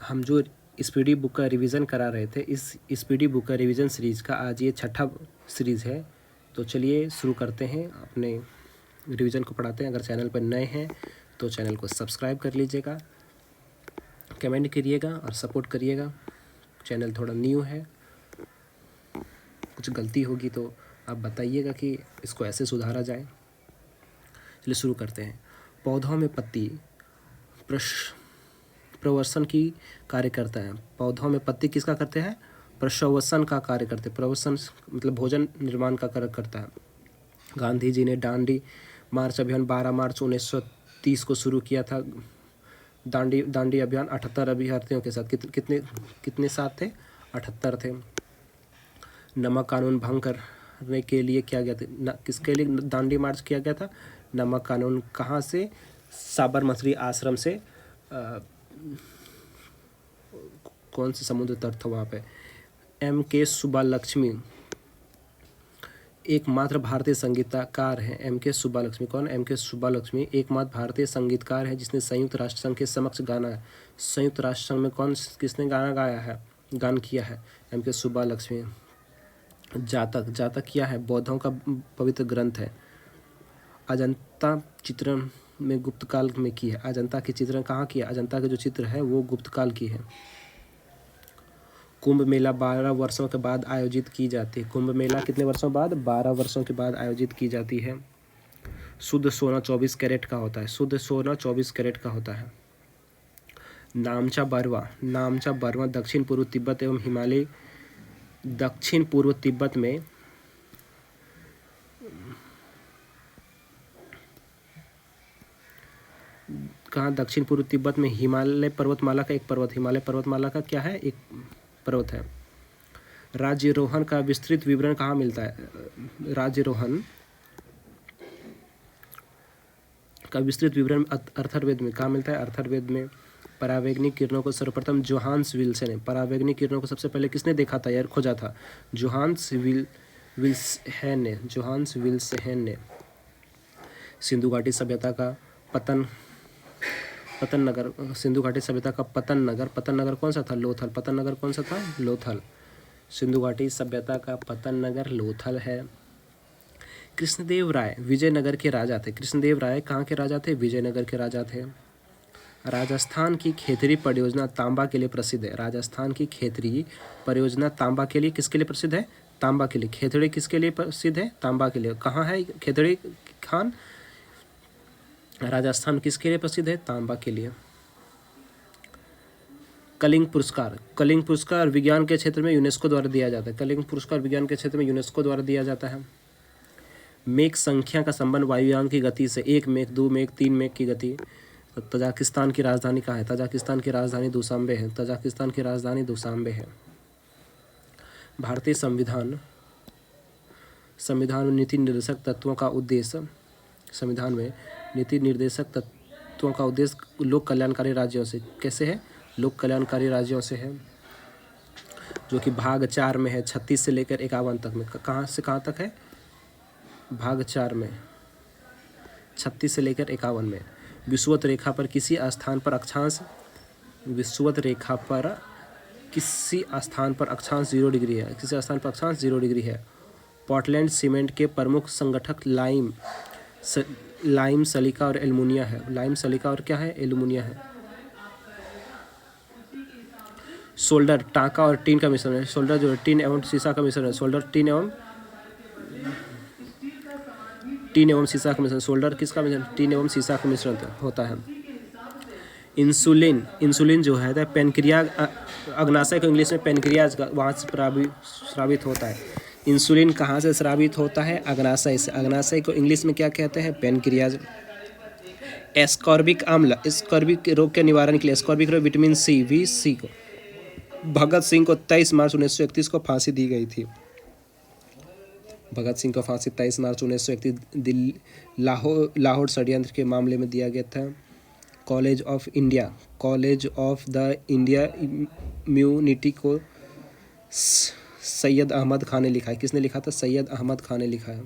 हम जो speedy book का रिवीजन करा रहे थे, इस स्पीडी बुक का रिवीजन सीरीज़ का आज ये छठा सीरीज़ है। तो चलिए शुरू करते हैं, अपने रिवीजन को पढ़ाते हैं। अगर चैनल पर नए हैं तो चैनल को सब्सक्राइब कर लीजिएगा, कमेंट करिएगा और सपोर्ट करिएगा। चैनल थोड़ा न्यू है, कुछ गलती होगी तो आप बताइएगा कि इसको ऐसे सुधारा जाए। चलिए शुरू करते हैं। पौधों में पत्ती प्रवसन की कार्य करता है। पौधों में पत्ती किसका करते हैं? प्रश्वसन का कार्य करते हैं। प्रवसन मतलब भोजन निर्माण का कार्य करता है। गांधी जी ने दांडी मार्च अभियान 12 मार्च 1930 को शुरू किया था। दांडी अभियान 78 अभ्यर्थियों के साथ कितने साथ थे? 78 थे। नमक कानून भंग करने के लिए किया गया था। किसके लिए दांडी मार्च किया गया था? नमक कानून कहाँ से? साबरमती आश्रम से। कौन से समुद्र तट था वहाँ पे? M.K. सुब्बालक्ष्मी एकमात्र भारतीय संगीतकार हैं। M.K. सुब्बालक्ष्मी कौन? M.K. सुब्बालक्ष्मी एकमात्र भारतीय संगीतकार है जिसने संयुक्त राष्ट्र संघ के समक्ष गाना है। संयुक्त राष्ट्र संघ में किसने गाना गाया है, गान किया है? M.K. सुब्बालक्ष्मी। जातक क्या है? बौद्धों का पवित्र ग्रंथ है। अजंता चित्रण में गुप्त काल में की है। अजंता की चित्रण कहाँ की है? अजंता के जो चित्र है वो गुप्त काल की है। कुंभ मेला 12 वर्षों के बाद आयोजित की जाती है। कुंभ मेला कितने वर्षों बाद? 12 वर्षों के बाद आयोजित की जाती है। शुद्ध सोना 24 कैरेट का होता है। शुद्ध सोना 24 कैरेट का होता है। नामचा बरवा दक्षिण पूर्व तिब्बत एवं हिमालय दक्षिण पूर्व तिब्बत में कहाँ? दक्षिण पूर्व तिब्बत में हिमालय पर्वतमाला का एक पर्वत, हिमालय पर्वतमाला का क्या है? एक पर्वत है। राज्यरोहण का विस्तृत विवरण कहाँ मिलता है? राज्यरोहण का विस्तृत विवरण अथर्ववेद में। कहाँ मिलता है? अथर्ववेद में। परावैंगनिक किरणों को सर्वप्रथम जोहान्स विल्सन ने, परावैंगनिक किरणों को सबसे पहले किसने देखा था यार, खोजा था? जोहान्स विल्सहेन ने। सिंधु घाटी सभ्यता का पतन नगर, सिंधु घाटी सभ्यता का पतन नगर कौन सा था? लोथल। पतन नगर कौन सा था? लोथल। सिंधु घाटी सभ्यता का पतन नगर लोथल है। कृष्णदेव राय विजयनगर के राजा थे। कृष्णदेव राय कहाँ के राजा थे? विजयनगर के राजा थे। राजस्थान की खेतड़ी परियोजना तांबा के लिए प्रसिद्ध है। राजस्थान की खेतड़ी परियोजना तांबा के लिए किसके लिए प्रसिद्ध है? तांबा के लिए। खेतड़ी किसके लिए प्रसिद्ध है? तांबा के लिए। कहाँ है खेतड़ी खान? राजस्थान किसके लिए प्रसिद्ध है? तांबा के लिए। कलिंग पुरस्कार विज्ञान के क्षेत्र में यूनेस्को द्वारा दिया जाता है। कलिंग पुरस्कार विज्ञान के क्षेत्र में यूनेस्को द्वारा दिया जाता है। मेघ संख्या का संबंध वायुयान की गति से। 1 मेघ, 2 मेघ, 3 मेघ की गति। तजाकिस्तान की राजधानी कहाँ है? तजाकिस्तान की राजधानी दुशांबे है। तजाकिस्तान की राजधानी दुशांबे है। भारतीय संविधान में नीति निर्देशक तत्वों का उद्देश्य। संविधान में नीति निर्देशक तत्वों का उद्देश्य लोक कल्याणकारी राज्यों से। कैसे है? लोक कल्याणकारी राज्यों से है, जो कि भाग 4 में है। 36 से लेकर 51 तक में। कहाँ से कहाँ तक है? भाग 4 में 36 से लेकर 51 में। विषुवत रेखा पर किसी स्थान पर अक्षांश 0 डिग्री है। किसी स्थान पर अक्षांश 0 डिग्री है। पोर्टलैंड सीमेंट के प्रमुख संगठक लाइम सलीका और एल्युमिनिया है। लाइम सलीका और क्या है? एल्युमिनिया है। सोल्डर टांका और टीन का मिश्रण है। सोल्डर जो है टीन एवं सीसा का मिश्रण है। सोल्डर टीन एवं सीसा का मिश्रण। सोल्डर किसका मिश्रण? टीन एवं सीसा का मिश्रण होता है। इंसुलिन जो है पेनक्रियाज, अग्नाशय को इंग्लिश में पेनक्रियाज का, वहाँ से स्रावित होता है। इंसुलिन कहाँ से स्रावित होता है? अग्नाशय से। अग्नाशय को इंग्लिश में क्या कहते हैं? पेनक्रियाज। एस्कॉर्बिक अम्ल, स्कॉर्बिक रोग के निवारण के लिए स्कॉर्बिक रोग विटामिन सी को भगत सिंह को 23 मार्च 1931 को फांसी दी गई थी। भगत सिंह को फांसी 23 मार्च 1931 दिल्ली लाहौर षड्यंत्र के मामले में दिया गया था। College of the India immunity को सैयद अहमद खान ने लिखा है। किसने लिखा था? सैयद अहमद खान ने लिखा है।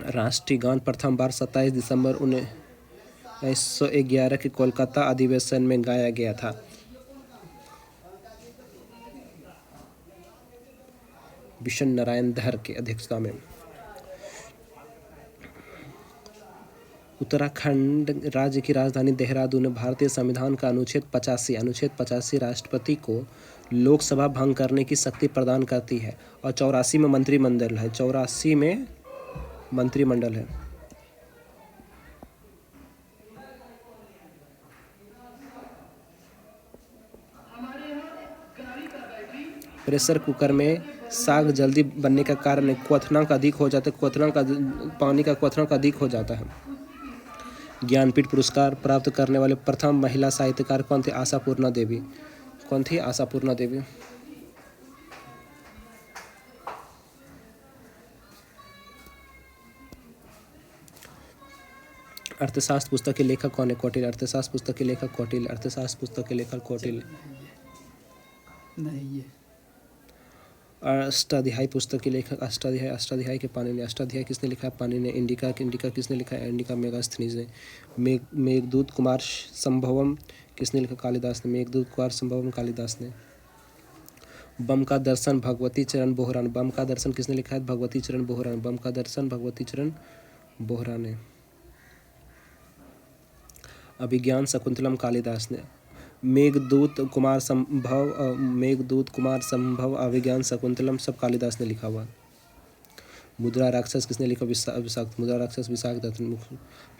राष्ट्रीय गान प्रथम बार 27 दिसंबर 1911 के कोलकाता अधिवेशन में गाया गया था। विशन नारायण धर की अध्यक्षता में। उत्तराखंड राज्य की राजधानी देहरादून में भारतीय संविधान का अनुच्छेद 85 राष्ट्रपति को लोकसभा भंग करने की शक्ति प्रदान करती है और 84 में मंत्रिमंडल है। 84 में मंत्रिमंडल है। प्रेशर कुकर में साग जल्दी बनने का कारण क्वथनांक अधिक हो जाता है। पानी का क्वथनांक अधिक हो जाता है। ज्ञानपीठ पुरस्कार प्राप्त करने वाले प्रथम महिला साहित्यकार कौन थे? आशापूर्णा देवी। कौन थी? आशापूर्णा देवी। अर्थशास्त्र पुस्तक के लेखक कौन है? कौटिल्य। अर्थशास्त्र पुस्तक के लेखक कौटिल्य। अर्थशास्त्र पुस्तक के लेखक कौटिल्य। नहीं, ये अष्टाध्यायी पुस्तक के लेखक अष्टाध्यायी के पाणिनि। अष्टाध्यायी किसने लिखा है? पाणिनि ने। इंडिका किसने लिखा है? इंडिका मेगास्थनीज ने। मेघदूत कुमार संभवम किसने लिखा? कालिदास ने। मेघदूत कुमार संभवम कालिदास ने। बम का दर्शन भगवती चरण बोहरा ने। बम का दर्शन किसने लिखा है? भगवती चरण बोहरा ने। बम का दर्शन भगवती चरण बोहरा ने। अभिज्ञान शकुंतलम कालिदास ने। मेघदूत कुमार संभव अभिज्ञान शकुंतलम सब कालिदास ने लिखा हुआ। मुद्रा राक्षस किसने लिखा? विशाख। मुद्रा राक्षस विशाख दत्त ने।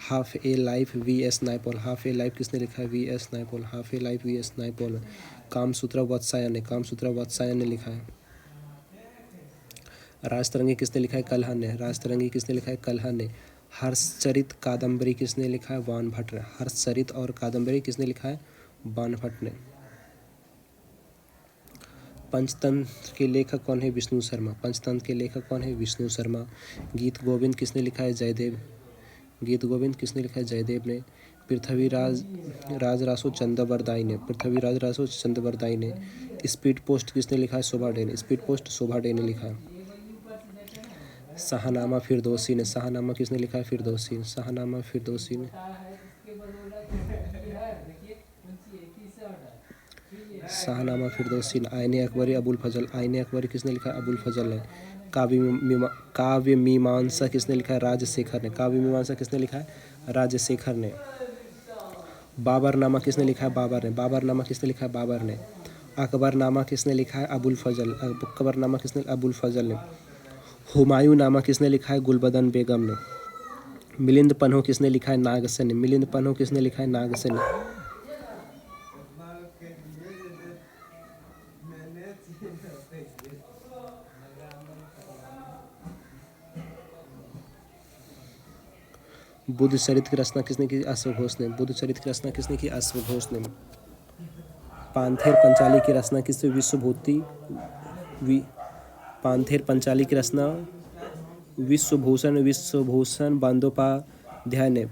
Half a life V S. Naipaul. Half a life किसने लिखा है? V S. Naipaul. Half a life V S. Naipaul. Kamasutra Vatsyayana ने। कामसूत्र वात्स्यायन ने लिखा है। राजतरंगी किसने लिखा है? कलह ने। राजतरंगी किसने लिखा है? कलह ने। हर्षचरित कादम्बरी किसने लिखा है? वान भट्ट ने। हर्षचरित और कादम्बरी किसने लिखा है? वान भट्ट ने। पंचतंत्र के लेखक कौन है? विष्णु शर्मा। पंचतंत्र के लेखक कौन है? विष्णु शर्मा। गीत गोविंद किसने लिखा है? जयदेव। गीत गोविंद किसने लिखा है? जयदेव ने। पृथ्वीराज रासो चंद्रबरदाई ने। पृथ्वीराज रासो चंद्रबरदाई ने। स्पीड पोस्ट किसने लिखा है? शोभा डे ने। स्पीड पोस्ट शोभा डे ने लिखा है। शाहनामा फिरदौसी ने। शाहनामा किसने लिखा है? फिरदौसी ने। शाहनामा फिरदौसी ने। शाहनामा फिरदौसी ने। आईने अकबरी अबुल फजल। आईने अकबरी किसने लिखा है? अबुल फजल ने। काव्य मीमांसा किसने लिखा है? राजशेखर ने। काव्य मीमांसा किसने लिखा है? राजशेखर ने। बाबरनामा किसने लिखा है? बाबर ने। बाबरनामा किसने लिखा है? बाबर ने। अकबरनामा किसने लिखा है? अबुल फजल। अकबरनामा किसने? अबुल फजल ने। हुमायूं नामा किसने लिखा है? गुलबदन बेगम ने। मिलिंद पन्हो किसने लिखा है? नागसेन ने। मिलिंद पन्हो किसने लिखा है? नागसेन ने। बुद्ध चरित्र की रचना किसने की? अश्वघोष ने। बुद्ध चरित्र की रचना किसने की? अश्वघोष ने। पांथेर पंचाली की रचना किसने? पांथेर पंचाली की रचना विश्वभूषण बंदोपाध्याय ने।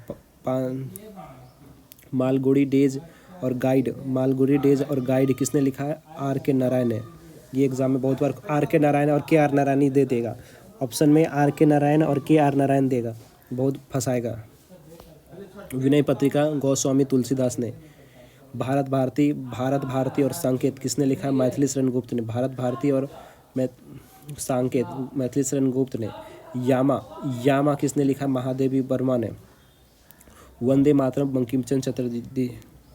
मालगुडी डेज और गाइड किसने लिखा है? आर के नारायण ने। ये एग्जाम में बहुत बार आर के नारायण और के आर नारायण ही दे देगा। ऑप्शन में आर के नारायण और के आर नारायण देगा, बहुत फंसाएगा। विनय पत्रिका गोस्वामी तुलसीदास ने। भारत भारती और संकेत किसने लिखा है? मैथिली शरण गुप्त ने। भारत भारती और संकेत मैथिली शरण गुप्त ने। यामा किसने लिखा? महादेवी वर्मा ने। वंदे मातरम बंकिम चंद्र चटर्जी,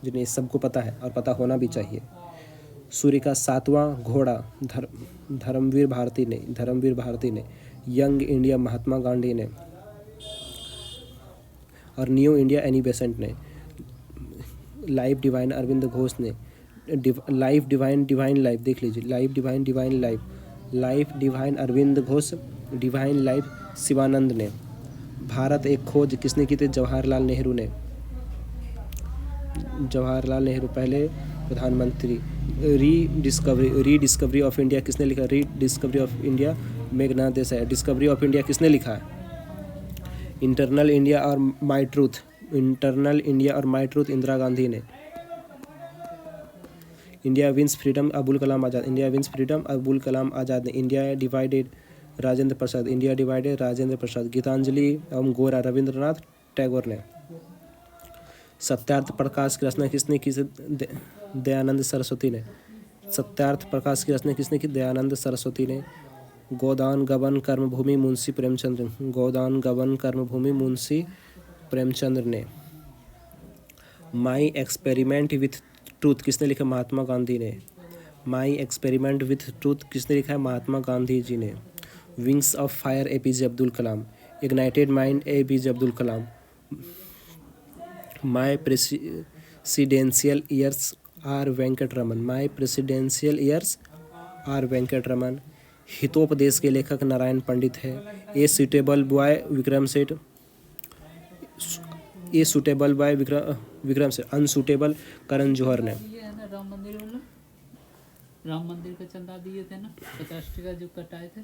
जिन्हें सबको पता है और पता होना भी चाहिए। सूर्य का 7वां घोड़ा धर्मवीर भारती ने। यंग इंडिया महात्मा गांधी ने और न्यू इंडिया एनी बेसेंट ने। लाइफ डिवाइन अरविंद घोष ने। लाइफ डिवाइन लाइफ देख लीजिए। Life divine Aurobindo Ghosh. Divine life Sivananda ने। भारत एक खोज किसने की थी? जवाहरलाल नेहरू ने। जवाहरलाल नेहरू पहले प्रधानमंत्री। रीडिस्कवरी ऑफ इंडिया किसने लिखा? Rediscovery of India Meghnath Desai. Discovery of India किसने लिखा है? इंटरनल इंडिया और माई ट्रूथ इंदिरा गांधी ने। India wins freedom Abul Kalam Azad ने। India Rajendra Prasad. India divided, Rajendra Prasad. Geetanjali एवं गोरा, रविंद्रनाथ टैगोर ने। सत्यार्थ प्रकाश की रचना किसने की? दयानंद सरस्वती ने। सत्यार्थ प्रकाश की रचना किसने की? दयानंद सरस्वती ने। गोदान गबन कर्मभूमि मुंशी प्रेमचंद्र। गोदान गबन कर्मभूमि मुंशी प्रेमचंद्र ने। माई एक्सपेरिमेंट विथ ट्रूथ किसने लिखा? महात्मा गांधी ने। माई एक्सपेरिमेंट विथ ट्रूथ किसने लिखा है? महात्मा गांधी जी ने। Wings of fire APJ Abdul Kalam. Ignited mind APJ Abdul Kalam. My presidential years R Venkataraman. My presidential years R Venkataraman. Hitopadesha के लेखक नारायण पंडित है। A suitable boy Vikram Seth. A suitable boy Vikram Seth. Unsuitable Karan Johar ने। ये है ना राम मंदिर वाला, राम मंदिर का चंदा दिए थे ना 50 टका जो कटाए थे,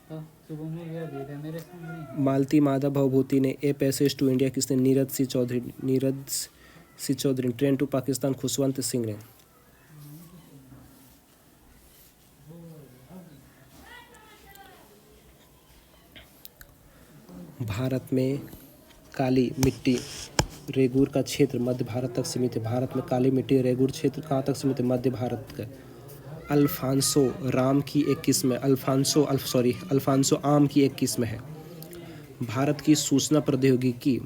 तो सुबह में गया दिए थे मेरे सामने। मालती माधव भवभूति ने। ए पैसेज टू इंडिया किसने? नीरज सिंह चौधरी। नीरज सिंह चौधरी। ट्रेन टू पाकिस्तान खुशवंत सिंह ने। भारत में काली मिट्टी रेगूर का क्षेत्र मध्य भारत तक सीमित है। भारत में काली मिट्टी रेगूर क्षेत्र कहाँ तक सीमित है? मध्य भारत का। अल्फांसो राम की एक किस्म है। अल्फांसो आम की एक किस्म है। भारत की सूचना प्रौद्योगिकी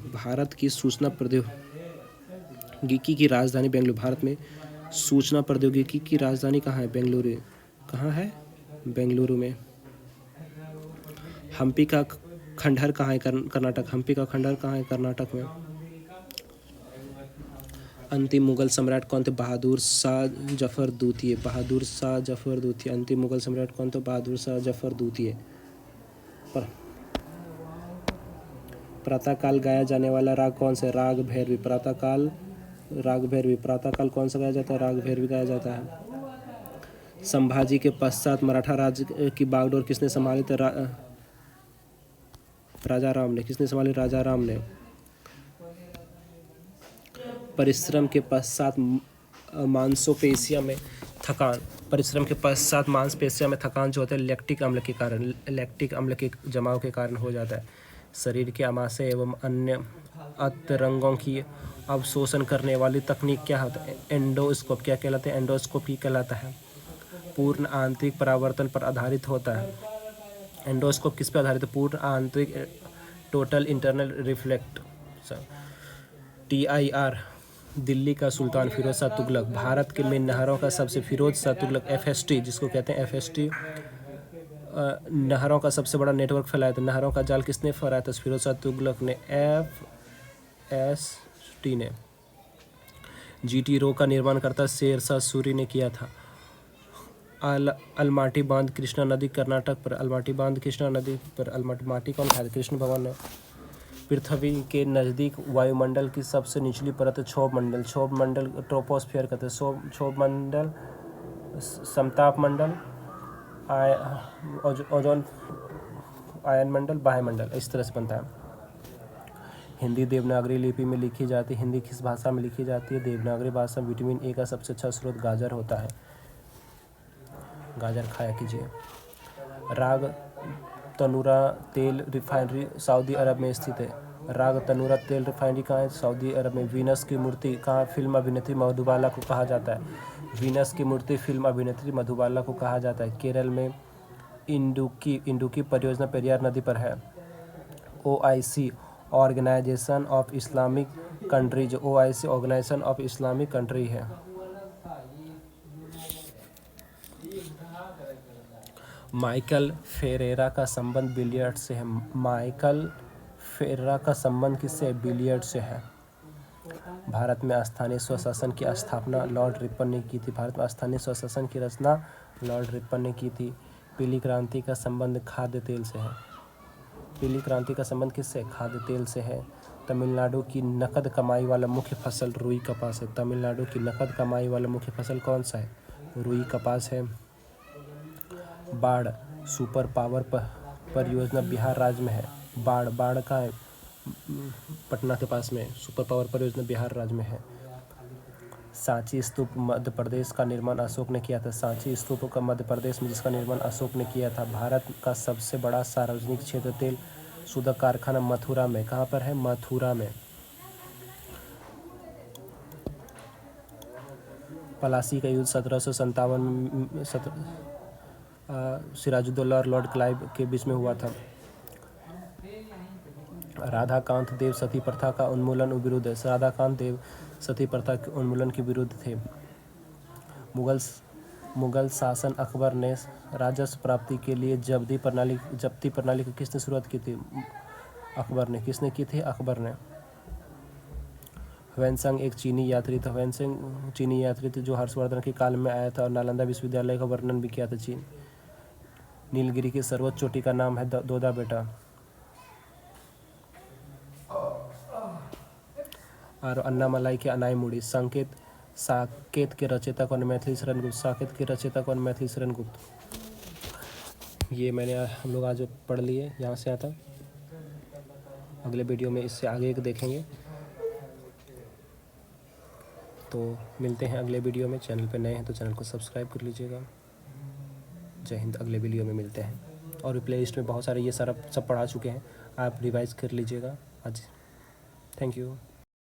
की राजधानी बेंगलुरु। भारत में सूचना प्रौद्योगिकी की राजधानी कहाँ है? बेंगलुरु। कहाँ है? बेंगलुरु में। हम्पी का खंडहर कहाँ है? कर्नाटक। हम्पी का खंडहर कहाँ है? कर्नाटक में। अंतिम मुगल सम्राट कौन थे? बहादुर शाह जफर द्वितीय। बहादुर शाह जफर द्वितीय। अंतिम मुगल सम्राट कौन थे? बहादुर शाह जफर द्वितीय। प्रातःकाल गाया जाने वाला राग कौन सा? राग भैरवी। प्रातःकाल राग भैरवी। प्रातःकाल कौन सा गाया जाता है? राग भैरवी गाया जाता है। संभाजी के पश्चात मराठा राज्य की बागडोर किसने संभाली थी? राजा राम ने। किसने संभाली? राजा राम ने। परिश्रम के पश्चात मांसपेशियों में थकान। परिश्रम के पश्चात मांसपेशियों में थकान जो होता है लैक्टिक अम्ल के कारण, लैक्टिक अम्ल के जमाव के कारण हो जाता है। शरीर के आमाशय एवं अन्य अंतरंगों की अवशोषण करने वाली तकनीक क्या होता है? एंडोस्कोप। क्या कहलाता है? एंडोस्कोपी कहलाता है। पूर्ण आंतरिक परावर्तन पर आधारित होता है। एंडोस्कोप किस पर आधारित है? पूर्ण आंतरिक total internal reflect. TIR। Delhi का सुल्तान फिरोज शाह तुगलक। भारत के में नहरों का सबसे फिरोज शाह तुगलक FST जिसको कहते हैं FST नहरों का सबसे बड़ा नेटवर्क फैलाया था। नहरों का जाल किसने फैलाया था? फिरोज शाह तुगलक ने। FST ने। GT रोड का निर्माण करता शेरशाह सूरी ने किया था। अलमाटी बांध कृष्णा नदी कर्नाटक पर। अलमाटी बांध कृष्णा नदी पर। अलमाटी कौन खाया? कृष्ण भगवान ने। पृथ्वी के नज़दीक वायुमंडल की सबसे निचली परत क्षोभ मंडल। क्षोभ मंडल ट्रोपोस्फियर कहते हैं। क्षोभ मंडल, समताप मंडल, ओजोन आयन मंडल, वायुमंडल, इस तरह से बनता है। हिंदी देवनागरी लिपि में लिखी जाती है। हिंदी किस भाषा में लिखी जाती है? देवनागरी भाषा। विटामिन A का सबसे अच्छा स्रोत गाजर होता है। गाजर खाया कीजिए। राग तनूरा तेल रिफाइनरी सऊदी अरब में स्थित है। राग तनूरा तेल रिफाइनरी कहाँ है? सऊदी अरब में। वीनस की मूर्ति कहाँ? फिल्म अभिनेत्री मधुबाला को कहा जाता है। वीनस की मूर्ति फिल्म अभिनेत्री मधुबाला को कहा जाता है। केरल में इंडुकी परियोजना पेरियार नदी पर है। OIC organisation of Islamic countries. OIC organisation of Islamic country है। माइकल फेरेरा का संबंध बिलियर्ड से है। माइकल फेरेरा का संबंध किससे है? बिलियर्ड से है। भारत में स्थानीय स्वशासन की स्थापना लॉर्ड रिपन ने की थी। भारत में स्थानीय स्वशासन की रचना लॉर्ड रिपन ने की थी। पीली क्रांति का संबंध खाद्य तेल से है। पीली क्रांति का संबंध किससे? खाद्य तेल से है। तमिलनाडु की नकद कमाई वाला मुख्य फसल रुई कपास है। तमिलनाडु की नकद कमाई वाला मुख्य फसल कौन सा है? रुई कपास है। बाढ़ सुपर पावर परियोजना बिहार राज्य में है। बाढ़ का है पटना के पास में। सुपर पावर परियोजना बिहार राज्य में है। सांची स्तूप मध्य प्रदेश का निर्माण अशोक ने किया था। सांची स्तूप का मध्य प्रदेश में जिसका निर्माण अशोक ने किया था। भारत का सबसे बड़ा सार्वजनिक क्षेत्र तेल शोधक कारखाना मथुरा में, कहाँ पर है? मथुरा में। पलासी का युद्ध 1757 सिराजुद्दौला और लॉर्ड क्लाइव के बीच में हुआ था। राधाकांत देव सती प्रथा का उन्मूलन विरुद्ध है। राधाकांत देव सती प्रथा के उन्मूलन के विरुद्ध थे। मुगल शासन अकबर ने राजस्व प्राप्ति के लिए जब्ती प्रणाली की किसने शुरुआत की थी? अकबर ने। किसने की थी? अकबर ने। ह्वेनसांग एक चीनी यात्री था। ह्वेनसांग चीनी यात्री थे जो हर्षवर्धन के काल में आया था और नालंदा विश्वविद्यालय का वर्णन भी किया था। चीन। नीलगिरी की सर्वोच्च चोटी का नाम है दोदा बेटा। और अन्नामलाई के अनाईमुड़ी। साकेत के रचयिता कौन? मैथिली शरण गुप्त। साकेत के रचयिता कौन? मैथिली शरण गुप्त। ये हम लोग आज पढ़ लिए यहाँ से आता। अगले वीडियो में इससे आगे देखेंगे। तो मिलते हैं अगले वीडियो में। चैनल पे नए हैं तो चैनल को सब्सक्राइब कर लीजिएगा। जय हिंद। अगले वीडियो में मिलते हैं। और प्ले लिस्ट में बहुत सारे ये सारा सब पढ़ा चुके हैं, आप रिवाइज कर लीजिएगा आज। Thank you.